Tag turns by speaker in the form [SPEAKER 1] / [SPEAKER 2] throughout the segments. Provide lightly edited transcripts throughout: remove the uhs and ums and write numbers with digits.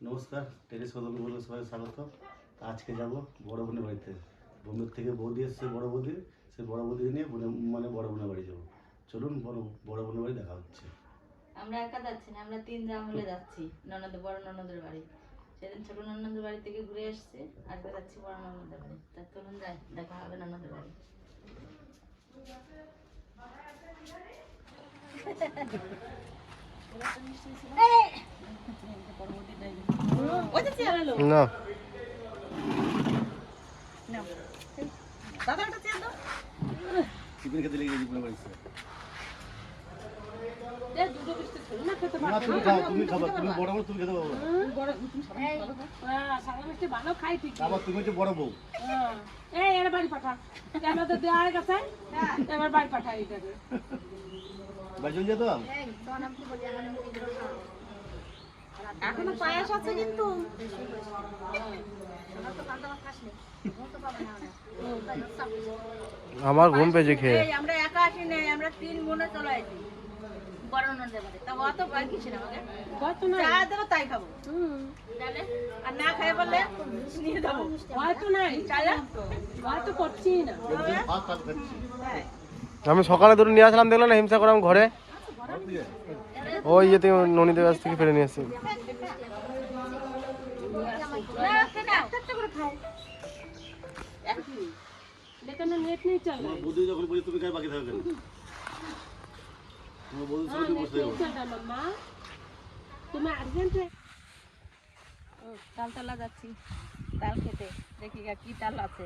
[SPEAKER 1] নমস্কার, টেরিস কদম বলে সবাই স্বাগত। আজকে যাব বড় বোনের বাড়িতে। বোম্বে থেকে বৌদি এসছে, বড় বৌদি। সেই বড় বৌদি নিয়ে বড় বোনের বাড়ি যাবো। চলুন, বড় বোনের বাড়ি দেখা হচ্ছে।
[SPEAKER 2] আমরা একা যাচ্ছি না, আমরা 3 জন মিলে যাচ্ছি বড় ননদের বাড়ি। সেদিন ছোট ননদের বাড়ি থেকে ঘুরে এসেছি, আজকে যাচ্ছি বড় ননদের বাড়ি। তা চলুন যাই, দেখা হবে ননদের বাড়ি।
[SPEAKER 3] না
[SPEAKER 2] দাদা একটা চেয়ার দাও।
[SPEAKER 1] টিফিন খেতে লেগে গেছি বোনের বাড়িতে।
[SPEAKER 2] দুটো বিস্কুট ছিল না, খেতে
[SPEAKER 1] না, তুমি খাও, তুমি খাবা, তুমি বড় বড়, তুমি খেতে পারো না।
[SPEAKER 2] বড় তুমি সারা মিষ্টি ভালো খাই ঠিক।
[SPEAKER 1] আবার তুমি হচ্ছে বড় বউ।
[SPEAKER 2] এই এর বাড়ি পাঠা, আমাদের দেওয়ার কাছে এবার বাড়ি পাঠা এটাকে।
[SPEAKER 1] বাড়ি চলে যেতাম।
[SPEAKER 2] এখনো পায়েস আছে কিন্তু
[SPEAKER 3] আমার ঘুম পেয়েছে খেয়ে।
[SPEAKER 2] আমরা একা আসি নাই, আমরা 3 বোনে চলে আসি বড় ননদের বাড়ি। তা অত ভয় কিছু না, আমাকে যা দেবো তাই খাবো। তাহলে আর না খাই বললে নিয়ে যাবো। হয়তো নাই চাইলে হয়তো করছি না।
[SPEAKER 1] ভাত খাচ্ছি।
[SPEAKER 3] আমি সকালে দুটো নিয়ে আসলাম, দেখলাম না হিংসা করে আমি ঘরে ওই ইয়েতে ননীদের কাছ থেকে ফেলে নিয়ে আসছি।
[SPEAKER 1] বৌদি যখন বলি তুমি খাই, বাকি থাকবে কেন? তোমার বৌদি সঙ্গে বসে যাবো।
[SPEAKER 2] তালতলা যাচ্ছি তাল খেতে, দেখি কি তাল আছে।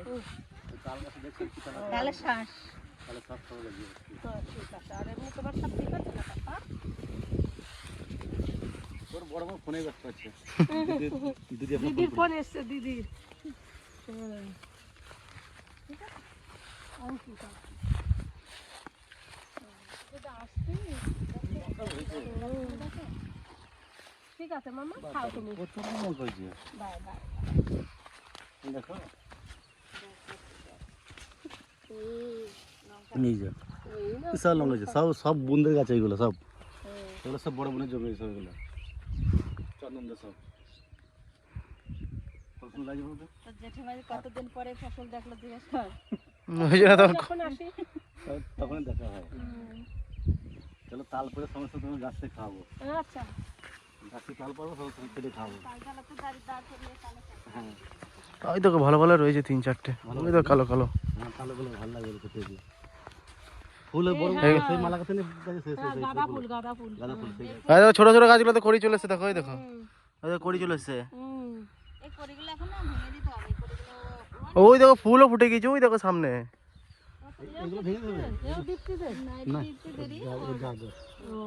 [SPEAKER 1] তাল গাছে দেখছেন কি তাল?
[SPEAKER 2] তালের শ্বাস।
[SPEAKER 1] তাহলে সব সময় লাগিয়ে।
[SPEAKER 2] তো ঠিক আছে, আর এমনি তোমার সব ঠিক আছে না পাপা?
[SPEAKER 1] তোর বড় বড় ফোনে ব্যস্ত আছে।
[SPEAKER 2] দিদির ফোন এসছে, দিদির। ঠিক আছে মামা, খাও তুমি।
[SPEAKER 1] প্রচুর মন করেছে।
[SPEAKER 2] Bye bye.
[SPEAKER 1] দেখো নিয়ে যা, বিশাল লঙ্কা আছে। সব বোনদের গাছ এগুলো, সব এগুলো সব বড় বোনের জমি, সব এগুলো চন্দনদের সব ফসল লাগবে।
[SPEAKER 2] তো জেঠিমাই কতদিন পরে ফসল দেখলো জিজ্ঞেস কর।
[SPEAKER 1] তখন দেখা হয়। চলো তাল পরে সমস্ত তোমার গাছ থেকে খাওয়াবো।
[SPEAKER 2] আচ্ছা,
[SPEAKER 1] গাছে তাল পারবো, সমস্ত কেটে খাওয়াবো। হ্যাঁ,
[SPEAKER 3] ওই তো ভালো ভালো রয়েছে 3-4টে, ওই তো কালো কালো।
[SPEAKER 1] হ্যাঁ, তালগুলো ভালো লাগে খেতে। ফুলের বড় সেই মালা গাছে
[SPEAKER 2] গাঁদা ফুল, গাঁদা ফুল।
[SPEAKER 1] গাঁদা ফুল সেই গাছ।
[SPEAKER 3] দেখো ছোট ছোট গাছগুলো তো কড়ি চলে এসছে, দেখো ওই দেখো ওই দেখো কড়ি চলে এসছে।
[SPEAKER 2] এই কড়িগুলো এখন না ভেঙে দিতে হবে।
[SPEAKER 3] ওই দেখো ফুলও ফুটে গেছে, ওই দেখো সামনে।
[SPEAKER 1] এগুলো ভেঙে দেবে
[SPEAKER 2] এও দীপ্তি দে না,
[SPEAKER 1] না,
[SPEAKER 2] দীপ্তি দেরি।
[SPEAKER 1] যা যা।
[SPEAKER 2] ও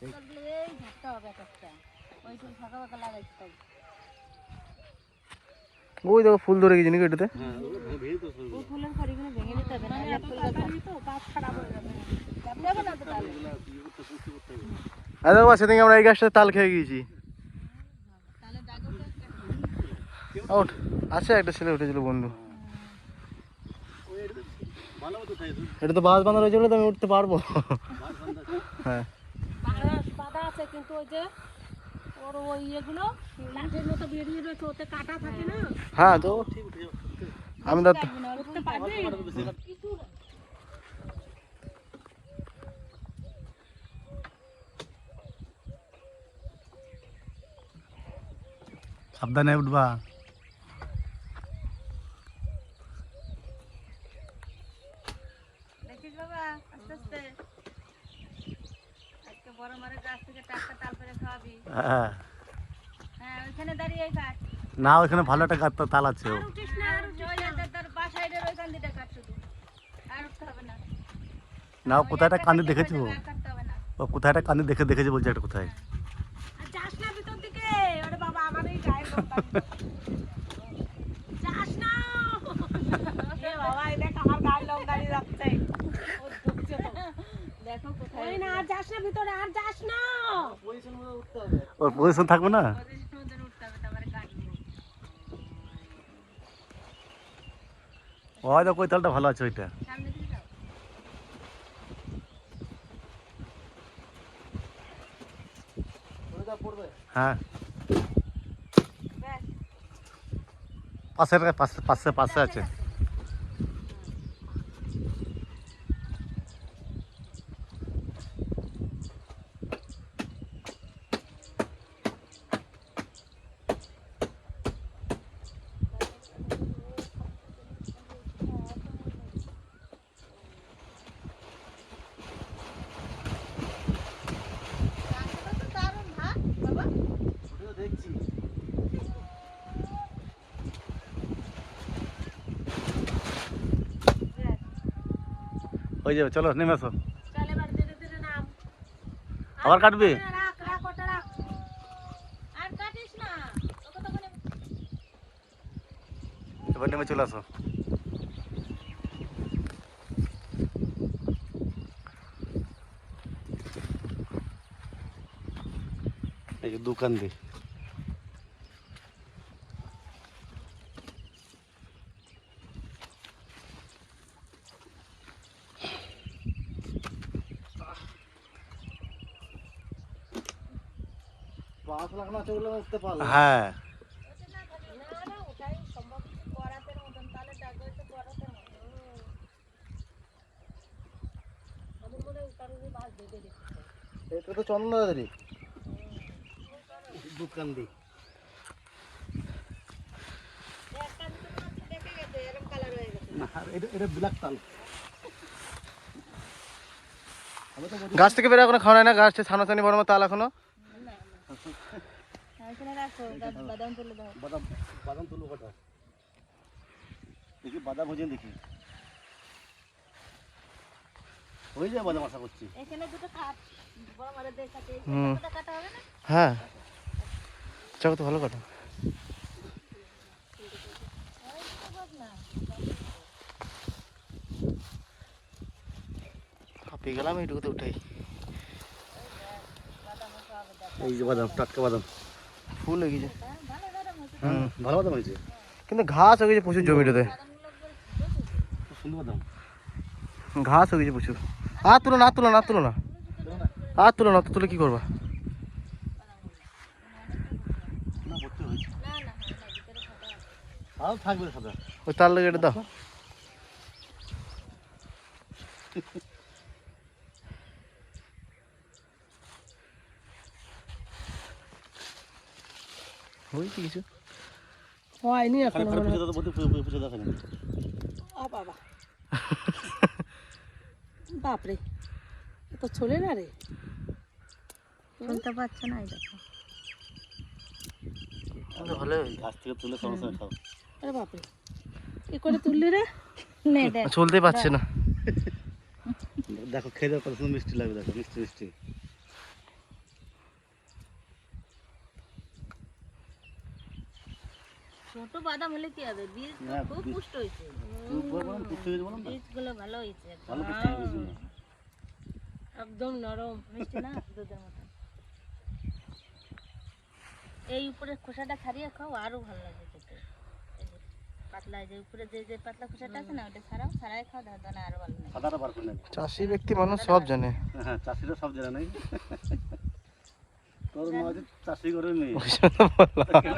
[SPEAKER 2] তাহলে এই ঝাপটা হবে একটা। ওই ফুল ফাঁকা ফাঁকা লাগাইতে হবে।
[SPEAKER 3] ওই দেখো ফুল ধরে গেছে নাকি এটাতে।
[SPEAKER 1] হ্যাঁ, ওগুলো ভেঙে তো
[SPEAKER 2] ওই ফুলের খড়িগুলো ভেঙে দিতে হবে, না এক ফুল গাছ তো গাছ খারাপ হয়ে যাবে। যাবে না তো তাহলে।
[SPEAKER 3] আর দেখো সেদিন আমরা এই গাছটা তাল খেয়ে গিয়েছি।
[SPEAKER 2] তাহলে ডাগর
[SPEAKER 3] আউট আছে, একটা ছেলে উঠেছিল বন্ধু।
[SPEAKER 1] ভালো মতো খাই তো।
[SPEAKER 3] এটা তো বাস বাঁধা রয়েছে বলে তো আমি উঠতে পারবো। হ্যাঁ,
[SPEAKER 2] বাধা আছে, কিন্তু ওই যে ওর ওই ইয়েগুলো লাঠের মতো বেরিয়ে রয়েছে, ওতে কাটা থাকে না।
[SPEAKER 3] হ্যাঁ তো
[SPEAKER 1] ঠিক উঠে যাবে।
[SPEAKER 3] আমি তো
[SPEAKER 2] উঠতে পারবে।
[SPEAKER 1] সাবধানে উঠবা।
[SPEAKER 2] দেখিস বাবা, আস্তে আস্তে। আজকে বড় মারের গাছ থেকে টাটকা তাল পেড়ে খাওয়াবি।
[SPEAKER 1] হ্যাঁ,
[SPEAKER 2] হ্যাঁ, ওইখানে দাঁড়িয়ে কাট।
[SPEAKER 1] না ওইখানে ভালো একটা গাছ তাল আছে।
[SPEAKER 2] আর উঠিস না, আর ওই তার বাসাইডের ওইখান দিকে কাট শুধু। আর উঠতে হবে না।
[SPEAKER 1] না, ও কোথায় একটা কান্দি দেখেছো?
[SPEAKER 2] আর কাটতে হবে না।
[SPEAKER 1] ও কোথায় একটা কান্দি দেখেছে বলছে একটা কোথায়।
[SPEAKER 2] আর যাস না ভিতর দিকে। ওরে বাবা, আমার এই গায়ের লোমটা। যাস না। এ বাবা, এই দেখ আমার গায়ের লোম দাঁড়িয়ে যাচ্ছে। ও ঢুকছে তো। দেখো কোথায়। ওই না, আর যাস না ভিতরে, আর যাস না। পজিশন মতো উঠতে হবে।
[SPEAKER 1] ওর পজিশন থাকবে না।
[SPEAKER 2] পজিশন মতো উঠতে হবে, তারপরে কাটবো।
[SPEAKER 1] ওই দেখো ওই তালটা ভালো আছে ওইটা।
[SPEAKER 2] সামনে দিকে যাও।
[SPEAKER 1] হ্যাঁ পাশে পাশে পাশে পাশে আছে।
[SPEAKER 2] দারুণ ভাত বাবা।
[SPEAKER 1] দেখছি হয়ে যাবে, চলো নেমে আসো।
[SPEAKER 2] চল এবার ধীরে ধীরে নাম।
[SPEAKER 1] আবার কাটবে?
[SPEAKER 2] রাখ রাখ ওটা রাখ। আর কাটিস না। তোকে তখন
[SPEAKER 1] এবার নেমে চলে আসো। এই যে দোকান দিয়ে হ্যাঁ
[SPEAKER 3] এটা তো চন্দ্রদারি
[SPEAKER 1] দোকান দিয়ে এটা ব্ল্যাক তাল।
[SPEAKER 3] গাছ থেকে বেরো এখনো খাওয়া হয় না, গাছ ছানাছানি বড় তাল এখনো।
[SPEAKER 2] বাদাম তুলে দাও।
[SPEAKER 1] বাদাম বাদাম তুলো কটা দেখি, বাদাম ভোজন দেখি হয়ে যায় বাদাম, আশা করছি।
[SPEAKER 2] এখানে দুটো কাট বড় মারে দেখাতে
[SPEAKER 3] হুম।
[SPEAKER 2] দুটো কাটা হবে না?
[SPEAKER 3] হ্যাঁ চাকু তো ভালো কাটো। হাঁপিয়ে গেলাম এইটুকুতে উঠাই।
[SPEAKER 1] এই যে বাদাম, টাটকা বাদাম,
[SPEAKER 3] ফুল হয়ে গেছে।
[SPEAKER 1] ভালো বাদাম হয়েছে,
[SPEAKER 3] কিন্তু ঘাস হয়ে গেছে প্রচুর জমিটাতে,
[SPEAKER 1] খুব সুন্দর বাদাম।
[SPEAKER 3] ঘাস হয়ে গেছে প্রচুর। আর তুলো না, আর তুলো না, আর তুলো না, আর তুলো না, তুলে কি করবা?
[SPEAKER 1] না ভর্তি হয়েছে,
[SPEAKER 2] না না ভিতরে ফাটা আছে।
[SPEAKER 1] আর থাকবে সাদা।
[SPEAKER 3] ওই তার লেগে এটা দাও। হয়েছে কিছু
[SPEAKER 4] হয়নি
[SPEAKER 1] খালি
[SPEAKER 4] এখন
[SPEAKER 1] খালি পুজো দাও, বলতে পুজো দাও খালি।
[SPEAKER 4] ও বাবা বাপরে এত চলে না রে।
[SPEAKER 2] শুনতে পাচ্ছ না? এই দেখো
[SPEAKER 3] ভালো
[SPEAKER 1] গাছ থেকে তুলে সঙ্গে সঙ্গে খাও।
[SPEAKER 4] আরে বাপরে কি করে তুললি রে?
[SPEAKER 2] নে দেখ
[SPEAKER 3] চলতে পারছে না।
[SPEAKER 1] দেখো খেয়ে দাও, কত সুন্দর মিষ্টি লাগবে, দেখো মিষ্টি মিষ্টি।
[SPEAKER 2] ছোট বাদাম হলে কি হবে? বীজ তো
[SPEAKER 1] না,
[SPEAKER 2] খুব
[SPEAKER 1] বীজ-
[SPEAKER 2] পুষ্ট হয়েছে।
[SPEAKER 1] খুব বললাম, পুষ্টি হয়েছে বললাম না,
[SPEAKER 2] বীজগুলো ভালো হয়েছে একদম।
[SPEAKER 1] ভালো পুষ্টি হয়েছে বীজগুলো।
[SPEAKER 4] একদম নরম।
[SPEAKER 2] মিষ্টি না দুধের মতো। এই উপরের খোসাটা ছাড়িয়ে খাও, আরো ভালো লাগবে খেতে। এই যে পাতলা, এই যে উপরে যে যে পাতলা খোসাটা আছে না, ওটা ছাড়াও, ছাড়াই খাও, দানা আরো ভালো লাগে।
[SPEAKER 1] সাদাটা বার করে নেবে।
[SPEAKER 3] চাষি ব্যক্তি মানুষ সব জানে।
[SPEAKER 1] হ্যাঁ, চাষিরা সব জানে নাই। তোর মা যে চাষি করে মেয়ে, কেন
[SPEAKER 4] আমার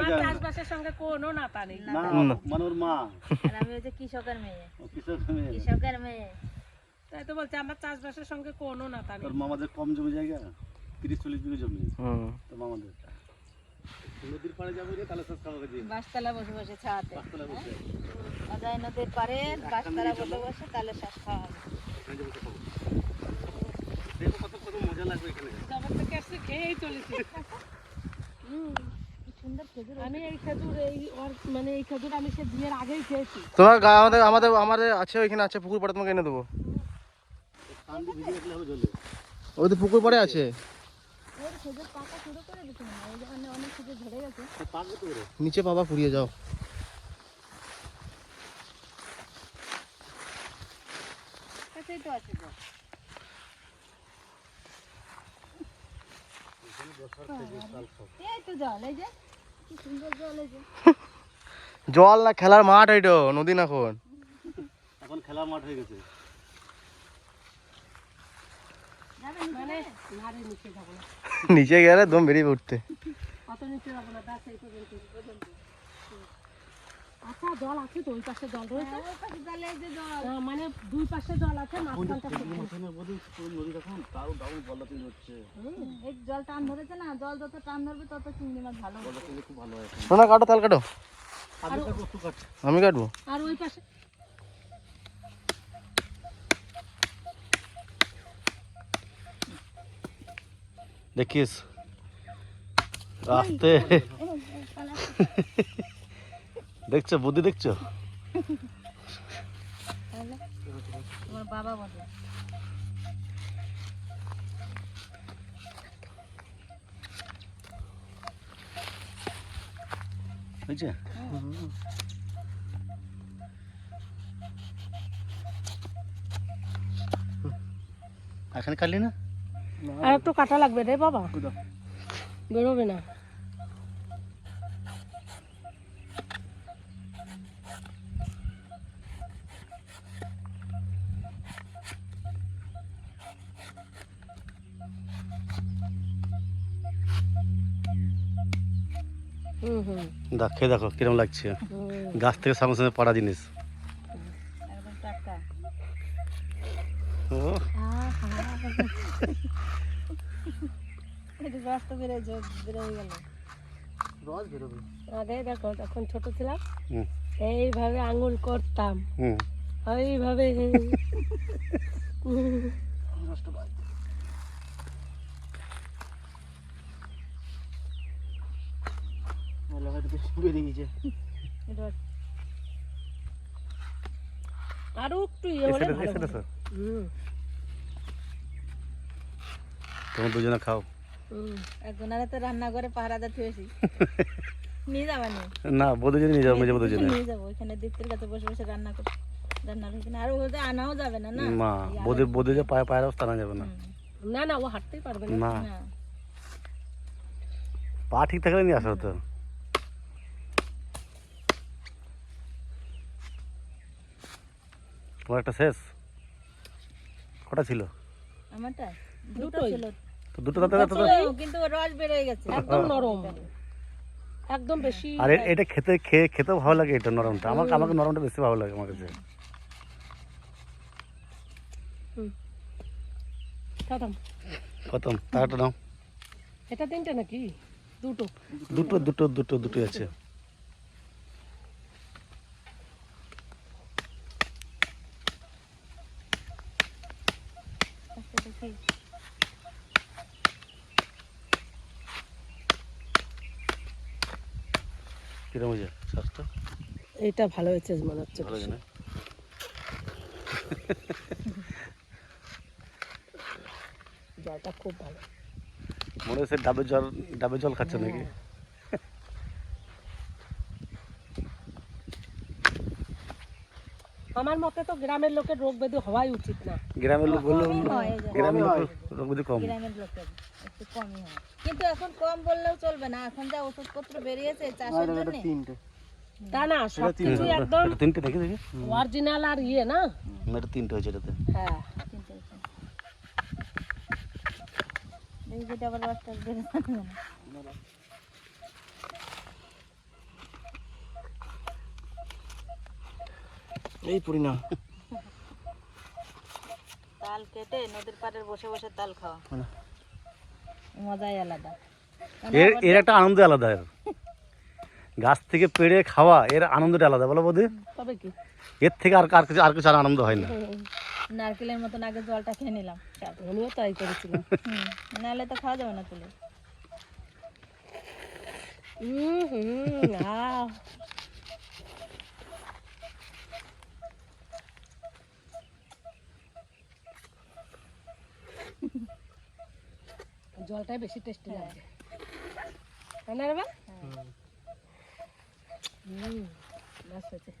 [SPEAKER 1] জানে না?
[SPEAKER 4] চাষবাসের সঙ্গে কোনো নাতা নেই।
[SPEAKER 1] না, মানে ওর মা,
[SPEAKER 2] আর আমি ওই যে কৃষকের মেয়ে,
[SPEAKER 1] ও কৃষক মেয়ে।
[SPEAKER 2] কৃষকের মেয়ে।
[SPEAKER 4] তাই তো বলছি আমার চাষবাসের সঙ্গে কোনো নাতা নেই।
[SPEAKER 1] তোর মামাদের কম জমি জায়গা, 30-40 বিঘা জমি
[SPEAKER 3] হুম
[SPEAKER 1] তোর মামাদের। নদীর পাড়ে যাবো রে, তাহলে সব খাওয়া দিয়ে
[SPEAKER 2] বাঁশতলা বসে বসে ছাতে,
[SPEAKER 1] পাঁচতলা বসে
[SPEAKER 2] অজয় নদীর পারে বাঁশতলা বসে বসে তাহলে শ্বাস খাওয়া হবে।
[SPEAKER 1] এখানে যে বসে খাবো। দেখো কত কত মজা লাগবে এখানে।
[SPEAKER 4] জগৎ থেকে আসছে খেয়েই চলেছি।
[SPEAKER 2] কি সুন্দর খেজুর।
[SPEAKER 4] আমি এই খেজুর মানে এই খেজুর আমি সে বিয়ের আগেই খেয়েছি।
[SPEAKER 3] তোমার আমাদের আমাদের আমাদের আছে, ওইখানে আছে পুকুর পাড়ে, তোমাকে এনে দেবো।
[SPEAKER 1] কান্দি ভিজে রাখলে হবে জলে।
[SPEAKER 3] ওই তো পুকুর পাড়ে আছে,
[SPEAKER 2] ওর খেজুর পাকা শুরু করে দিচ্ছে না, ওই যে অনেক খেজুর ঝরে গেছে।
[SPEAKER 1] পাকবে তো করে।
[SPEAKER 3] নিচে পাবা পুড়িয়ে যাও।
[SPEAKER 2] কাছেই তো আছে তো। এই তো জল, এই যে কি সুন্দর জল, এই যে
[SPEAKER 3] জল না, খেলার মাঠ এইটো, নদী না এখন।
[SPEAKER 1] এখন খেলা মাঠ হয়ে গেছে।
[SPEAKER 2] যাবেন
[SPEAKER 4] মানে নারে নিচে যাবো না।
[SPEAKER 3] নিচে গেলে দম বেরিয়ে উঠতে।
[SPEAKER 4] অত নিচে যাবো না, ব্যাস এই পর্যন্ত। আচ্ছা জল আছে তো, ওই পাশে জল রয়েছে? মানে দুই পাশে জল আছে, মাঝখানটা
[SPEAKER 2] এই জল টান ধরেছে না, জল যত টান ধরবে তত চিংড়ি মাছ ভালো হবে।
[SPEAKER 3] না কাটো, তাল কাটো। আমি কাটবো।
[SPEAKER 4] আর ওই পাশে
[SPEAKER 1] দেখিস আস্তে দেখছো বুদ্ধি দেখছো?
[SPEAKER 2] তোমার বাবা বলে
[SPEAKER 1] হয়েছে? এখানে কাটলি না?
[SPEAKER 4] আর একটু কাটা লাগবে রে বাবা, বেরোবে না।
[SPEAKER 1] দেখ খেয়ে দেখো কিরম লাগছে, গাছ থেকে সঙ্গে সঙ্গে পাড়া জিনিস।
[SPEAKER 2] একদম টাটকা।
[SPEAKER 1] ও,
[SPEAKER 2] এটা রস তো বেরোয় গেল।
[SPEAKER 3] রস বেরোবে।
[SPEAKER 4] আগে দেখো তখন ছোট ছিলাম,
[SPEAKER 1] হুম,
[SPEAKER 4] এইভাবে আঙুল করতাম,
[SPEAKER 1] হুম।
[SPEAKER 4] এইভাবে
[SPEAKER 3] বেরিয়ে গেছে।
[SPEAKER 2] এটা
[SPEAKER 4] আরো একটু ইয়ে হলে
[SPEAKER 1] এসে
[SPEAKER 4] ভালো
[SPEAKER 1] এসে
[SPEAKER 4] হতো।
[SPEAKER 1] দেখো,
[SPEAKER 4] হুম,
[SPEAKER 1] তোমরা দুজনে খাও।
[SPEAKER 2] একজনের তো রান্না করে পাহারাদা থুয়েছি, নিয়ে যাবা নি?
[SPEAKER 1] না বধূ যদি নিয়ে যাবো, মেজে বধূ জন্য।
[SPEAKER 2] নিয়ে যাবো, ওইখানে দীপ্তির কাছে বসে বসে রান্না করে রান্নার ওইখানে আর ওদের আনাও যাবে না না।
[SPEAKER 1] মা বধূ বধূ যে পায়ের অবস্থা না যাবে না।
[SPEAKER 4] না না ও হাঁটতেই পারবে না।
[SPEAKER 1] না
[SPEAKER 2] না
[SPEAKER 1] পা ঠিক থাকলে নিয়ে আসা হতো। তোমার একটা শেষ কটা ছিল?
[SPEAKER 2] আমারটা দুটো
[SPEAKER 4] দুটোই।
[SPEAKER 2] ছিল,
[SPEAKER 1] তো দুটো তাতে
[SPEAKER 2] ছিল, কিন্তু রস বেরোয় গেছে।
[SPEAKER 4] একদম নরম, একদম বেশি।
[SPEAKER 1] আর এটা খেতেও ভালো লাগে, এটা নরমটা আমাকে নরমটা বেশি ভালো লাগে আমার কাছে।
[SPEAKER 4] দাদাম,
[SPEAKER 1] প্রথম তারটা নাও।
[SPEAKER 4] এটা তিনটে নাকি দুটো?
[SPEAKER 1] দুটোই আছে।
[SPEAKER 2] আচ্ছা, দেখি।
[SPEAKER 1] কিরম হয়েছে স্বাস্থ্য?
[SPEAKER 4] এইটা ভালো হয়েছে মনে হচ্ছে।
[SPEAKER 1] ভালো হয়েছে না?
[SPEAKER 4] জলটা খুব ভালো।
[SPEAKER 1] মনে হচ্ছে ডাবের জল খাচ্ছে নাকি?
[SPEAKER 4] আমার মতে তো গ্রামের লোকের রোগ ব্যাধি হওয়াই উচিত না।
[SPEAKER 1] গ্রামের লোক বললে
[SPEAKER 2] হয় এই যে।
[SPEAKER 1] গ্রামের লোক রোগ ব্যাধি কম।
[SPEAKER 2] গ্রামের লোকের একটু কমই হয়, কিন্তু এখন কম বললেও চলবে না, এখন যা ওষুধপত্র বেরিয়েছে চাষের জন্য।
[SPEAKER 4] তা না সবকিছু একদম
[SPEAKER 1] এটা তিনটে দেখি দেখি।
[SPEAKER 4] অরিজিনাল আর ইয়ে না।
[SPEAKER 1] এটা তিনটে হয়েছে এটাতে।
[SPEAKER 4] হ্যাঁ
[SPEAKER 2] দেখি যেটা আবার রসটা বেরোবে না।
[SPEAKER 3] এই পড়ি না।
[SPEAKER 2] তাল কেটে নদীর পাড়ে বসে বসে তাল খাওয়া মজাই আলাদা।
[SPEAKER 1] এর একটা আনন্দ আলাদা, গাছ থেকে পেড়ে খাওয়া এর আনন্দটা আলাদা, বলো বৌদি?
[SPEAKER 4] তবে কি
[SPEAKER 1] এর থেকে আর কিছু আর আনন্দ হয় না।
[SPEAKER 2] নারকেলের মতন আগে জলটা খেয়ে নিলাম,
[SPEAKER 4] আমিও তাই করেছিলাম।
[SPEAKER 2] নাহলে তো খাওয়া যাবে না তুলে।
[SPEAKER 4] আহ, জলটাই বেশি টেস্টি লাগছে, তাই না রে বা? ব্যাস হয়েছে,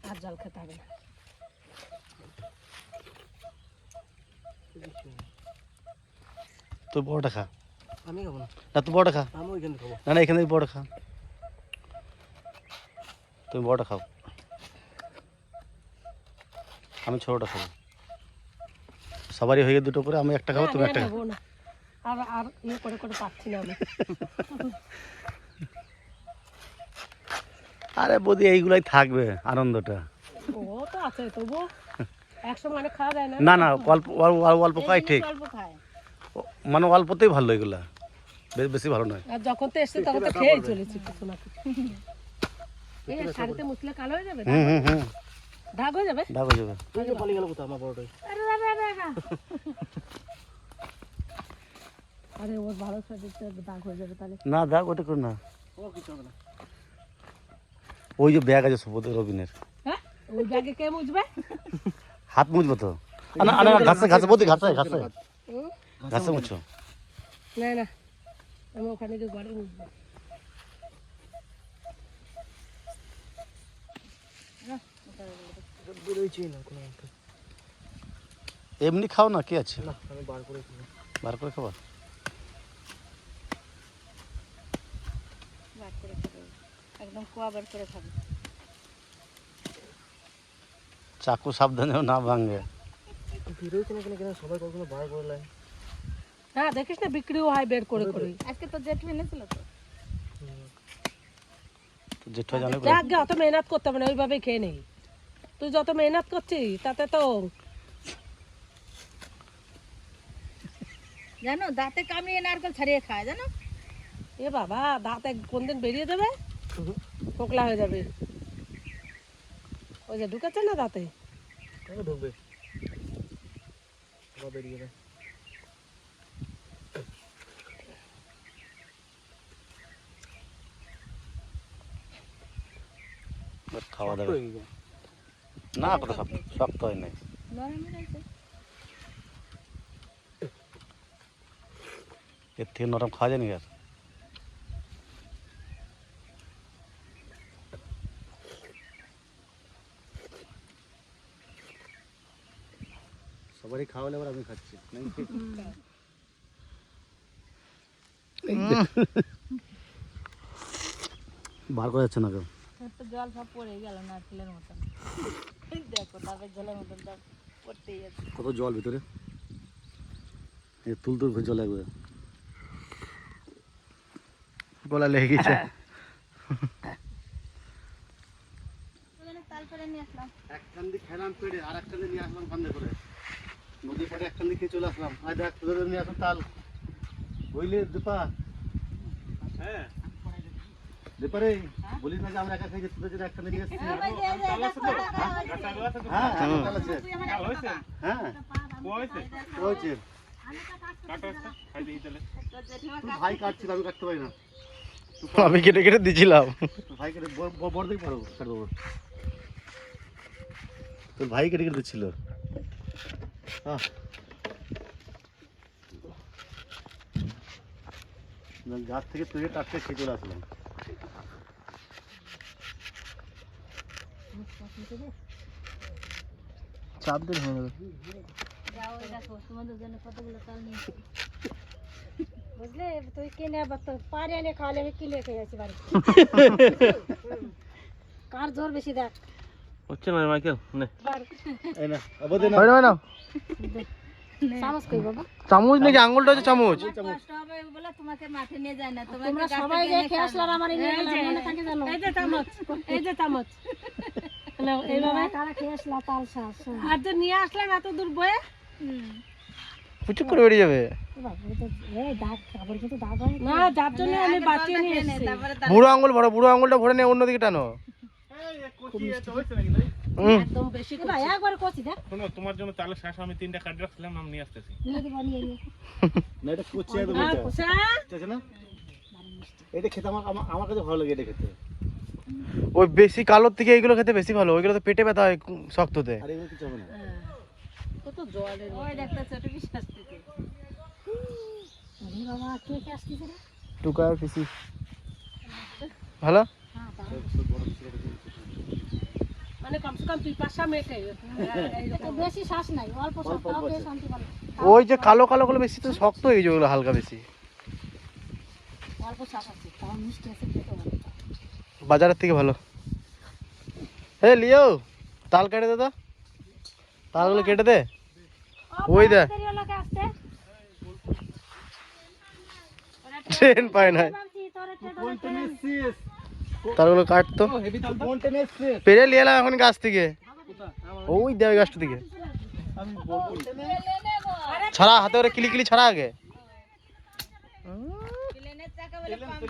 [SPEAKER 4] আর জল খেতে হবে না।
[SPEAKER 1] তো বড়টা খা।
[SPEAKER 3] আমি খাবো না,
[SPEAKER 1] না তুই বড়টা খা।
[SPEAKER 3] আমি ওইখানে খাবো।
[SPEAKER 1] না এখানে বড়টা খা, তুমি বড়টা খাও, আমি ছোটটা খাবো। সবারই হয়ে গেছে দুটো করে, আমি একটা খাবো, তুমি একটা খাও।
[SPEAKER 4] নেবো না, আর আর ইয়ে করে করে পাচ্ছি না আমি।
[SPEAKER 1] আরে বৌদি এইগুলাই থাকবে আনন্দটা।
[SPEAKER 4] ও তো আছে তবু একসময় অনেক খাওয়া যায় না।
[SPEAKER 1] না না অল্প অল্প খাই ঠিক,
[SPEAKER 2] অল্প খায়।
[SPEAKER 1] মানে অল্পতেই ভালো এগুলা, বেশি ভালো নয়।
[SPEAKER 4] আর যখন তো এসছে তখন তো খেয়েই চলেছি কিছু না কিছু। এই শাড়িতে মুছলে কালো হয়ে যাবে,
[SPEAKER 1] হুম
[SPEAKER 4] দাগ হয়ে যাবে।
[SPEAKER 1] দাগ হয়ে যাবে।
[SPEAKER 3] পালিয়ে গেল কোথাও আমার বড়টাই।
[SPEAKER 4] আরে ওর ভালো শাড়িতে দাগ হয়ে যাবে তাহলে।
[SPEAKER 1] না দাগ ওটা করে না,
[SPEAKER 3] ও কিছু হবে না।
[SPEAKER 1] ওই যে ব্যাগ আছে সুবোধ রবিনের,
[SPEAKER 4] হ্যাঁ ওই ব্যাগে কে মুছবে?
[SPEAKER 1] হাত মুছবো তো। না না ঘাসে ঘাসে বৌদি ঘাসে ঘাসে ঘাসে মুছো।
[SPEAKER 4] না না আমি ওখানে গিয়ে ঘরে মুছবো।
[SPEAKER 3] বেরোইছি না কোনো মতে।
[SPEAKER 1] এমনি খাও না, কি আছে,
[SPEAKER 3] না আমি বার করে খাবো।
[SPEAKER 1] বার করে খাবা।
[SPEAKER 2] বার করে খাবে, একদম কোয়া বার করে খাবে।
[SPEAKER 1] চাকু সাবধানে না ভাঙে।
[SPEAKER 3] বেরোইছি না কেন কেন সবাই কখনো বার করে লাই।
[SPEAKER 4] হ্যাঁ দেখিস না বিক্রিও হয় বের করে করে।
[SPEAKER 2] আজকে তো জেঠু এনেছিল তো।
[SPEAKER 1] জেঠু জানে
[SPEAKER 4] যাক গে অত মেহনত করতে হবে না, ওইভাবেই খেয়ে নেই। তুই যত মেহনত করছিস তাতে তো
[SPEAKER 2] জানো দাঁতে কামড়িয়ে নারকেল ছাড়িয়ে খায় জানো।
[SPEAKER 4] এ বাবা দাঁত কোনদিন বেরিয়ে যাবে, ফোকলা হয়ে যাবে। ওই যে ঢুকেছে না দাঁতে।
[SPEAKER 3] কেন ঢুকবে? আবার বেরিয়ে যাবে।
[SPEAKER 1] খাওয়া দাওয়া না কত শক্ত হয় নাই।
[SPEAKER 2] নরম রয়েছে।
[SPEAKER 1] এর থেকে নরম খাওয়া যায় না আর। সবারই খাওয়ালে এবার আমি খাচ্ছি বার করে যাচ্ছে না কেউ।
[SPEAKER 2] তো জল সব পড়ে গেল নারকেলের মতন। দেখো ডাবের জলের মতন ডাব পড়তেই আছে।
[SPEAKER 1] কত জল ভিতরে, তুল তুল জল লাগবে, গলা লেগে গেছে।
[SPEAKER 2] তারপরে নিয়ে আসলাম।
[SPEAKER 1] এক কান্দি খেলাম পেড়ে, আর এক কান্দি নিয়ে আসলাম কান্দে করে, নদী পাড়ে এক কান্দি খেয়ে চলে আসলাম। আজ দেখ তোদের নিয়ে আসলাম তাল, বুঝলি দীপা? হ্যাঁ দীপা রে, বলিস না যে আমরা একা খাই, যে তোদের জন্য এক কান্দি নিয়ে এসেছি। হ্যাঁ তাল আছে, হ্যাঁ হয়েছে। ভাই কাটছিল, আমি কাটতে পারি না।
[SPEAKER 3] আমি কেটে কেটে দিছিলাম।
[SPEAKER 1] ভাই কেটে বড় দিকে পারবো কাটবো, তোর ভাই কেটে কেটে দিচ্ছিল। গাছ থেকে পেড়ে টাটকে খেয়ে চলে আসলাম।
[SPEAKER 3] চাপ দিন হয়ে যাবে।
[SPEAKER 2] যাও দেখো তোমাদের জন্য কতগুলো তাল নিয়েছি। বুঝলে তুই কিনে পারে এনে খাওয়ালে আমি কিনে খেয়ে যাচ্ছি বাড়িতে। কার জোর বেশি দেখ
[SPEAKER 3] হচ্ছে না মাইকেল নে।
[SPEAKER 1] এই না আবাদে না,
[SPEAKER 3] হয় না
[SPEAKER 2] চামচ কই বাবা।
[SPEAKER 3] চামচ নাকি আঙ্গুলটা হচ্ছে চামচ।
[SPEAKER 2] কষ্ট হবে বলে তোমাকে মাঠে নিয়ে যায় না।
[SPEAKER 4] তোমরা সবাই যে খেয়ে আসলে আর আমারই নিয়ে গেলাম, মনে থাকে জানো? এই যে চামচ, এই যে চামচ। হ্যালো এইভাবে
[SPEAKER 2] কারা খেয়ে আসলা তাল শাস।
[SPEAKER 4] আর যে নিয়ে আসলাম এত দূর বয়ে,
[SPEAKER 3] পুচুক করে বেরিয়ে যাবে।
[SPEAKER 4] না যার জন্য আমি বাঁচিয়ে নিয়ে এসেছি।
[SPEAKER 3] বুড়ো আঙ্গুল ভরো, বুড়ো আঙ্গুলটা ভরে নিয়ে অন্যদিকে টানো।
[SPEAKER 4] একদম বেশি করে একবার কচি দেখ।
[SPEAKER 5] শোনো, তোমার জন্য তাহলে শেষ আমি 3টা কাট রাখছিলাম, আমি নিয়ে আসতেছি।
[SPEAKER 1] না এটা কুচি একদম
[SPEAKER 4] আর
[SPEAKER 1] এটা
[SPEAKER 4] কোসা
[SPEAKER 1] আছে না, এটা খেতে আমার কাছে ভালো লাগে এটা খেতে।
[SPEAKER 3] ওই বেশি কালোর থেকে এইগুলো খেতে বেশি ভালো, ওইগুলো তো পেটে ব্যথা হয় শক্ততে।
[SPEAKER 1] আর এগুলো কিছু হবে না।
[SPEAKER 4] কত জলের
[SPEAKER 2] ওই দেখতে ছোট বিশ্বাস থেকে।
[SPEAKER 4] বাবা কে কে আসছে রে?
[SPEAKER 3] টুকা আর পিসি ভালো।
[SPEAKER 4] মানে কমসে কম পিপাসা মেটে।
[SPEAKER 2] বেশি শ্বাস নাই, অল্প শ্বাস তাও বেশ শান্তি পাবে।
[SPEAKER 3] ওই যে কালো কালো গুলো বেশি তো শক্ত হয়ে যায়, ওগুলো হালকা বেশি।
[SPEAKER 2] অল্প শ্বাস আছে, তাও মিষ্টি আছে খেতে ভালো।
[SPEAKER 3] বাজারের থেকে ভালো। হে লিও তাল কেটে দে তো, তালগুলো কেটে দে। ওই দে
[SPEAKER 2] দেরি হলো কে আসতে?
[SPEAKER 3] ট্রেন পায় না
[SPEAKER 4] ভাবছি তোর একটা
[SPEAKER 1] কোন ট্রেনে এসছিস?
[SPEAKER 3] তারগুলো কাটতো
[SPEAKER 1] কোন ট্রেনে এসছিস?
[SPEAKER 3] পেরে নিয়ে এলাম এখন গাছ থেকে ওই দেওয়া গাছটা দিকে
[SPEAKER 1] আমি বলবো
[SPEAKER 3] ছাড়া হাতে করে কিলি কিলি ছাড়া আগে
[SPEAKER 2] প্লেনের চাকা বলে পাম্প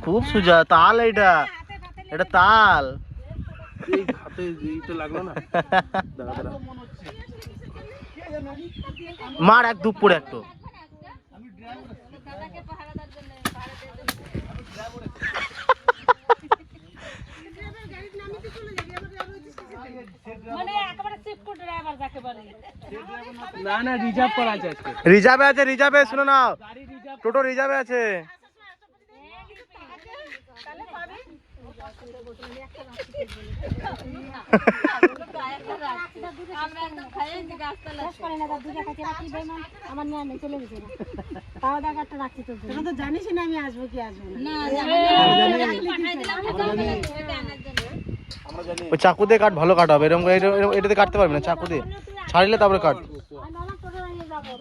[SPEAKER 3] খুব সোজা তাল এটা এটা তাল
[SPEAKER 5] এই হাতে এইটা লাগলো না
[SPEAKER 3] মার এক দুপ পড়ে একটু
[SPEAKER 2] দাদাকে পাহারাদার জন্য পাহারা দিয়ে
[SPEAKER 4] মানে একেবারে সিফট ড্রাইভার যাকে বলে
[SPEAKER 5] না না রিজার্ভ করা আছে আজকে
[SPEAKER 3] রিজার্ভে আছে রিজার্ভে শুনো না টোটো রিজার্ভে আছে
[SPEAKER 2] আমরা একদম খাইয়েছি গাছতলা
[SPEAKER 4] করে না তার দুটা কাছে রাখি বেমান আমার নিয়ে আমি চলে গেছে না তাও দেখা একটা রাখছি তোর জন্য তো জানিস না আমি আসবো কি আসবো না
[SPEAKER 2] পাঠাই দিলাম ওইটা আনার জন্য
[SPEAKER 3] ওই চাকু দিয়ে কাট ভালো কাট হবে এরকম এটাতে কাটতে পারবি না চাকু দিয়ে ছাড়িলে তারপরে কাট
[SPEAKER 4] আমি টোটো নিয়ে যাবো